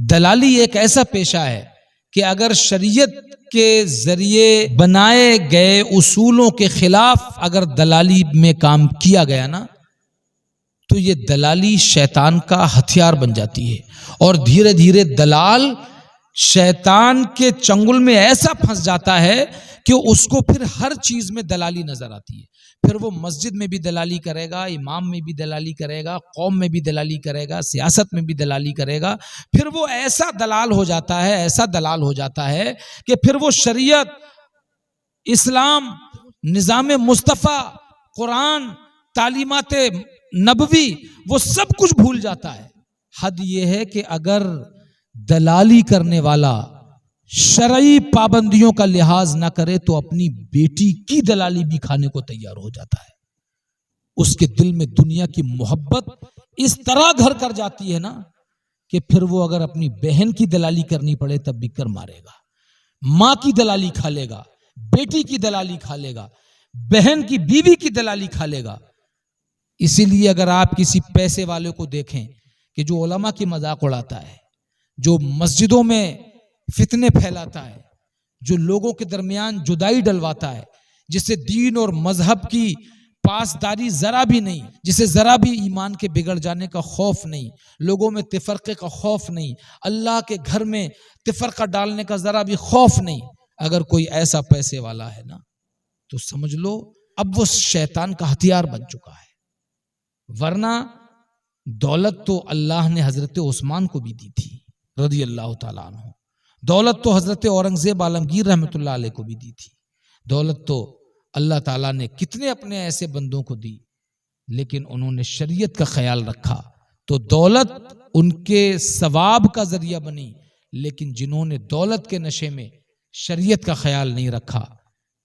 دلالی ایک ایسا پیشہ ہے کہ اگر شریعت کے ذریعے بنائے گئے اصولوں کے خلاف اگر دلالی میں کام کیا گیا نا تو یہ دلالی شیطان کا ہتھیار بن جاتی ہے، اور دھیرے دھیرے دلال شیطان کے چنگل میں ایسا پھنس جاتا ہے کہ اس کو پھر ہر چیز میں دلالی نظر آتی ہے۔ پھر وہ مسجد میں بھی دلالی کرے گا، امام میں بھی دلالی کرے گا، قوم میں بھی دلالی کرے گا، سیاست میں بھی دلالی کرے گا۔ پھر وہ ایسا دلال ہو جاتا ہے، ایسا دلال ہو جاتا ہے کہ پھر وہ شریعت، اسلام، نظام مصطفیٰ، قرآن، تعلیمات نبوی وہ سب کچھ بھول جاتا ہے۔ حد یہ ہے کہ اگر دلالی کرنے والا شرعی پابندیوں کا لحاظ نہ کرے تو اپنی بیٹی کی دلالی بھی کھانے کو تیار ہو جاتا ہے۔ اس کے دل میں دنیا کی محبت اس طرح گھر کر جاتی ہے نا کہ پھر وہ اگر اپنی بہن کی دلالی کرنی پڑے تب بھی کر مارے گا، ماں کی دلالی کھا لے گا، بیٹی کی دلالی کھا لے گا، بہن کی بیوی کی دلالی کھا لے گا۔ اسی لیے اگر آپ کسی پیسے والے کو دیکھیں کہ جو علماء کی مذاق اڑاتا ہے، جو مسجدوں میں فتنے پھیلاتا ہے، جو لوگوں کے درمیان جدائی ڈلواتا ہے، جسے دین اور مذہب کی پاسداری ذرا بھی نہیں، جسے ذرا بھی ایمان کے بگڑ جانے کا خوف نہیں، لوگوں میں تفرقے کا خوف نہیں، اللہ کے گھر میں تفرقہ ڈالنے کا ذرا بھی خوف نہیں، اگر کوئی ایسا پیسے والا ہے نا تو سمجھ لو اب وہ شیطان کا ہتھیار بن چکا ہے۔ ورنہ دولت تو اللہ نے حضرت عثمان کو بھی دی تھی رضی اللہ تعالیٰ عنہ، دولت تو حضرت اورنگزیب عالمگیر رحمۃ اللہ علیہ کو بھی دی تھی، دولت تو اللہ تعالیٰ نے کتنے اپنے ایسے بندوں کو دی، لیکن انہوں نے شریعت کا خیال رکھا تو دولت ان کے ثواب کا ذریعہ بنی، لیکن جنہوں نے دولت کے نشے میں شریعت کا خیال نہیں رکھا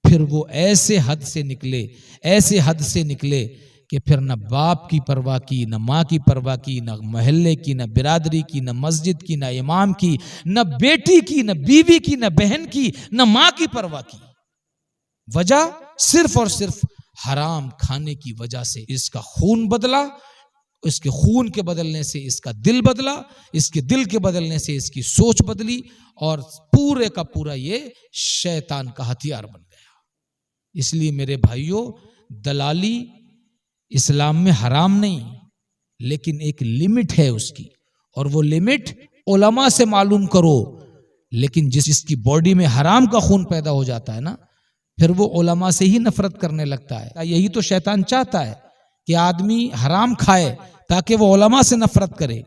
پھر وہ ایسے حد سے نکلے، ایسے حد سے نکلے کہ پھر نہ باپ کی پرواہ کی، نہ ماں کی پرواہ کی، نہ محلے کی، نہ برادری کی، نہ مسجد کی، نہ امام کی، نہ بیٹی کی، نہ بیوی کی، نہ بہن کی، نہ ماں کی پرواہ کی۔ وجہ صرف اور صرف حرام کھانے کی وجہ سے اس کا خون بدلا، اس کے خون کے بدلنے سے اس کا دل بدلا، اس کے دل کے بدلنے سے اس کی سوچ بدلی، اور پورے کا پورا یہ شیطان کا ہتھیار بن گیا۔ اس لیے میرے بھائیوں، دلالی اسلام میں حرام نہیں، لیکن ایک لمٹ ہے اس کی، اور وہ لمٹ علماء سے معلوم کرو۔ لیکن جس کی باڈی میں حرام کا خون پیدا ہو جاتا ہے نا پھر وہ علماء سے ہی نفرت کرنے لگتا ہے۔ یہی تو شیطان چاہتا ہے کہ آدمی حرام کھائے تاکہ وہ علماء سے نفرت کرے۔